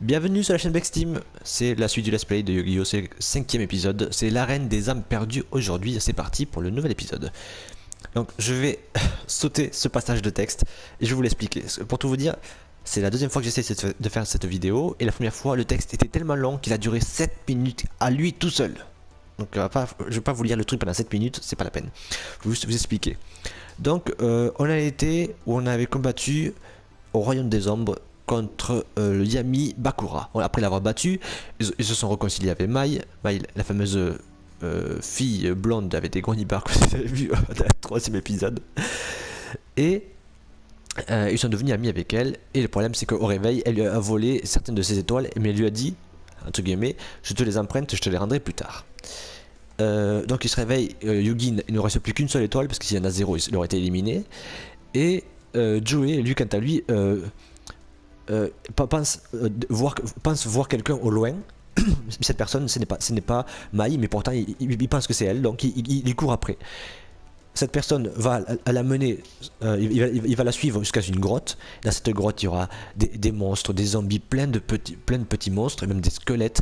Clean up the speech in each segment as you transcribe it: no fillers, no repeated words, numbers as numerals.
Bienvenue sur la chaîne Bexteam, c'est la suite du let's play de Yu-Gi-Oh! C'est le 5e épisode, c'est l'arène des âmes perdues aujourd'hui, c'est parti pour le nouvel épisode. Donc je vais sauter ce passage de texte et je vais vous l'expliquer. Pour tout vous dire, c'est la deuxième fois que j'essaie de faire cette vidéo et la première fois le texte était tellement long qu'il a duré 7 minutes à lui tout seul. Donc je vais pas vous lire le truc pendant 7 minutes, c'est pas la peine. Je vais juste vous expliquer. Donc on a été où on avait combattu au Royaume des Ombres contre le Yami Bakura. Après l'avoir battu, ils se sont réconciliés avec Mai, la fameuse fille blonde avec des gros nibards que vous avez vu dans le 3e épisode. Et ils sont devenus amis avec elle. Et le problème, c'est qu'au réveil, elle lui a volé certaines de ses étoiles, mais elle lui a dit, entre guillemets, je te les emprunte, je te les rendrai plus tard. Donc il se réveille, Yugi, il ne reste plus qu'une seule étoile, parce que s'il y en a 0, il aurait été éliminé. Et Joey, lui, quant à lui, pense voir quelqu'un au loin. Cette personne, ce n'est pas Mai, mais pourtant il pense que c'est elle, donc il court après. Cette personne va la mener, il va la suivre jusqu'à une grotte. Dans cette grotte, il y aura des monstres, des zombies, plein de petits monstres, et même des squelettes.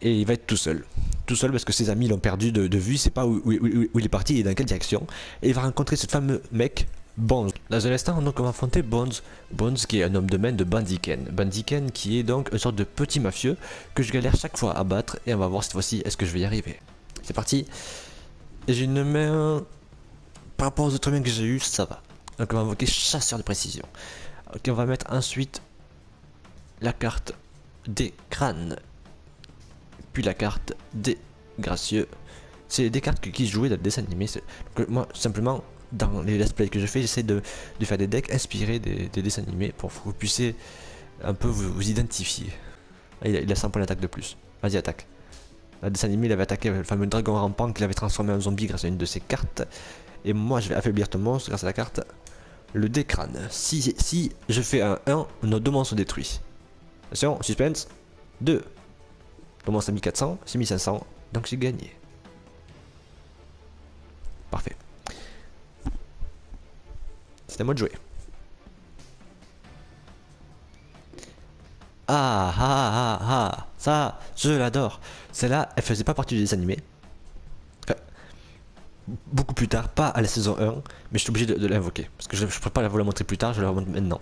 Et il va être tout seul parce que ses amis l'ont perdu de vue, il ne sait pas où il est parti et dans quelle direction. Et il va rencontrer ce fameux mec, Bones. Dans un instant, on va affronter Bones. Bones qui est un homme de main de Bandiken. Bandiken qui est donc une sorte de petit mafieux que je galère chaque fois à battre. Et on va voir cette fois-ci, est-ce que je vais y arriver. C'est parti. J'ai une main... Par rapport aux autres mains que j'ai eu, ça va. Donc on va invoquer chasseur de précision. Ok, on va mettre ensuite la carte des crânes. Puis la carte des gracieux. C'est des cartes qui se jouaient dans le dessin animé. Donc moi, simplement... Dans les let's play que je fais, j'essaie de faire des decks inspirés des dessins animés pour que vous puissiez un peu vous identifier. Ah, il a 100 points d'attaque de plus. Vas-y, attaque. Le dessin animé, il avait attaqué le fameux dragon rampant qu'il avait transformé en zombie grâce à une de ses cartes. Et moi, je vais affaiblir ton monstre grâce à la carte le décrane. Si je fais un 1, nos deux monstres sont détruits. Attention, suspense. 2. Le monstre a mis 400, 6500, donc j'ai gagné. Parfait. C'est à moi de jouer. Ça, je l'adore. Celle-là, elle faisait pas partie du dessin animé. Enfin, beaucoup plus tard, pas à la saison 1, mais je suis obligé de l'invoquer. Parce que je ne peux pas vous la montrer plus tard, je la montre maintenant.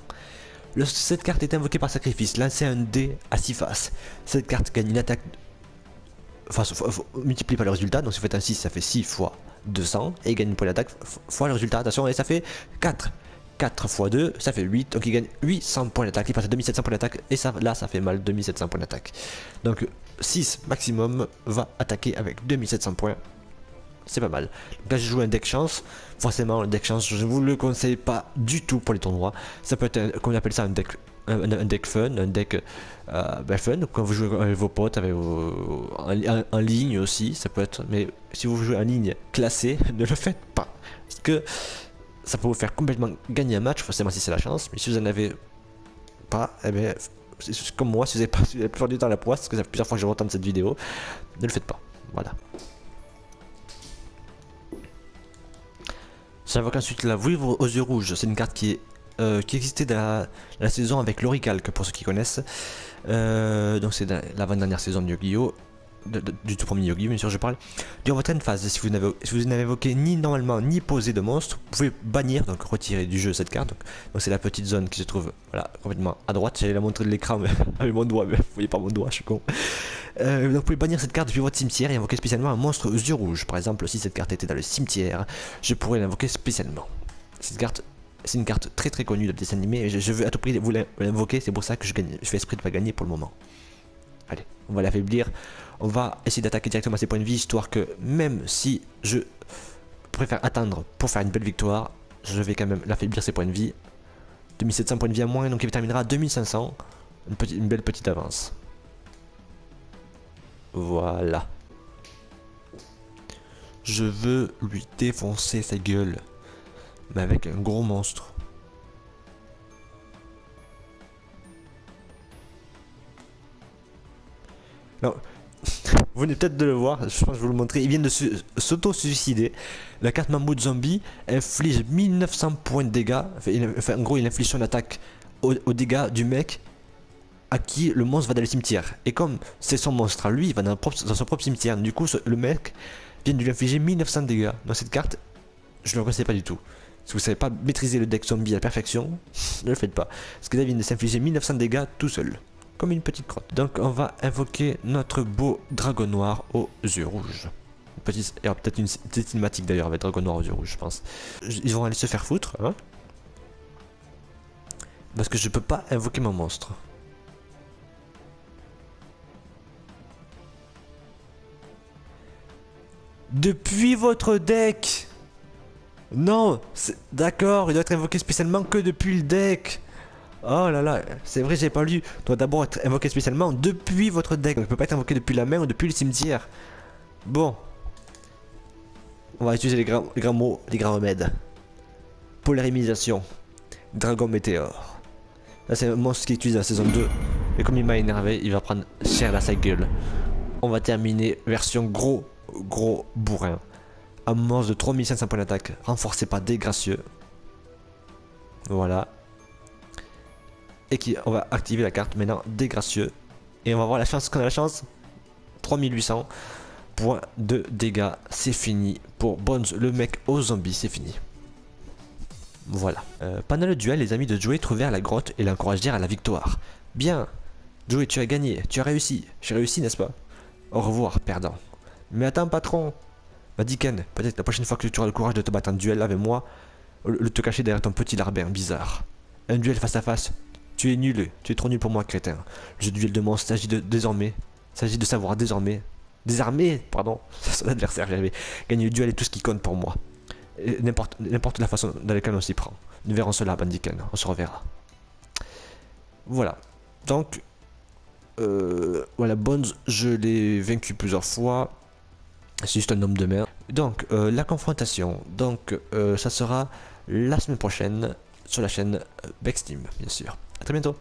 Cette carte est invoquée par sacrifice. Lancez un dé à 6 faces. Cette carte gagne une attaque. Enfin, multiplie par le résultat. Donc si vous faites un 6, ça fait 6 fois 200. Et il gagne une point d'attaque fois le résultat. Attention, et ça fait 4. 4 x 2, ça fait 8, donc il gagne 800 points d'attaque, il passe à 2700 points d'attaque, et ça, là ça fait mal, 2700 points d'attaque. Donc 6 maximum va attaquer avec 2700 points, c'est pas mal. Donc là je joue un deck chance, forcément le deck chance je ne vous le conseille pas du tout pour les tournois. Ça peut être, comme on appelle ça, un deck fun, un deck fun, quand vous jouez avec vos potes, avec en ligne aussi, ça peut être, mais si vous jouez en ligne classé, ne le faites pas, parce que ça peut vous faire complètement gagner un match, forcément si c'est la chance, mais si vous en avez pas, eh bien, c'est comme moi, si vous avez perdu du temps à la poisse, parce que ça fait plusieurs fois que je retente cette vidéo, ne le faites pas, voilà. J'invoque ensuite la Vouivre aux yeux rouges, c'est une carte qui existait dans la saison avec l'Oricalque, pour ceux qui connaissent, donc c'est l'avant-dernière saison de Yu-Gi-Oh! Du tout premier Yu-Gi-Oh! Bien sûr je parle. Durant votre end phase, si vous n'avez évoqué ni normalement ni posé de monstre, vous pouvez bannir, donc retirer du jeu cette carte. Donc c'est la petite zone qui se trouve voilà, complètement à droite. J'allais la montrer de l'écran avec mon doigt, mais vous voyez pas mon doigt, je suis con. Donc vous pouvez bannir cette carte depuis votre cimetière et invoquer spécialement un monstre aux yeux rouges. Par exemple, si cette carte était dans le cimetière, je pourrais l'invoquer spécialement. Cette carte, c'est une carte très très connue de dessin animé et je veux à tout prix vous l'invoquer, c'est pour ça que je fais esprit de pas gagner pour le moment. Allez, on va l'affaiblir. On va essayer d'attaquer directement ses points de vie, histoire que même si je préfère attendre pour faire une belle victoire, je vais quand même l'affaiblir ses points de vie. 2700 points de vie à moins, donc il terminera à 2500. Une belle petite avance. Voilà. Je veux lui défoncer sa gueule, mais avec un gros monstre. Non. Vous venez peut-être de le voir, je pense que je vais vous le montrer. Il vient de s'auto-suicider. La carte Mammouth Zombie inflige 1900 points de dégâts. Enfin, en gros, il inflige son attaque aux dégâts du mec. à qui le monstre va dans le cimetière. Et comme c'est son monstre à lui, il va dans son propre cimetière. Du coup, le mec vient de lui infliger 1900 dégâts. Dans cette carte, je ne le conseille pas du tout. Si vous savez pas maîtriser le deck zombie à la perfection, ne le faites pas. Parce que là, il vient de s'infliger 1900 dégâts tout seul. Comme une petite crotte. Donc on va invoquer notre beau dragon noir aux yeux rouges. Il y aura peut-être une petite cinématique d'ailleurs avec dragon noir aux yeux rouges, je pense. Ils vont aller se faire foutre, hein. Parce que je peux pas invoquer mon monstre. Depuis votre deck. Non, d'accord, il doit être invoqué spécialement que depuis le deck. Oh là là, c'est vrai, j'ai pas lu. Il doit d'abord être invoqué spécialement depuis votre deck. Donc il peut pas être invoqué depuis la main ou depuis le cimetière. Bon. On va utiliser les grands mots, les grands remèdes. Polarimisation. Dragon météore. Là c'est un monstre qui utilise la saison 2. Et comme il m'a énervé, il va prendre cher à sa gueule. On va terminer version gros bourrin. Un monstre de 3500 points d'attaque, renforcé par des gracieux. Voilà. Et on va activer la carte maintenant des gracieux. Et on va voir la chance qu'on a la chance. 3800 points de dégâts. C'est fini pour Bones, le mec aux zombies, c'est fini. Voilà. Pendant le duel, les amis de Joey trouvèrent la grotte et l'encouragèrent à la victoire. Bien. Joey, tu as gagné, tu as réussi. J'ai réussi, n'est-ce pas? Au revoir, perdant. Mais attends, patron. M'a dit Ken, peut-être la prochaine fois que tu auras le courage de te battre en duel avec moi, le te cacher derrière ton petit larbin bizarre. Un duel face à face. Tu es nul, tu es trop nul pour moi, crétin. Le jeu de duel de monstre s'agit de savoir désormais. Désarmer, pardon, son adversaire, j'avais gagné le duel et tout ce qui compte pour moi. N'importe la façon dans laquelle on s'y prend. Nous verrons cela, bandit Ken, on se reverra. Voilà. Donc, voilà, Bones, je l'ai vaincu plusieurs fois. C'est juste un homme de mer. Donc, la confrontation. Donc, ça sera la semaine prochaine sur la chaîne Bexteam, bien sûr. A très bientôt.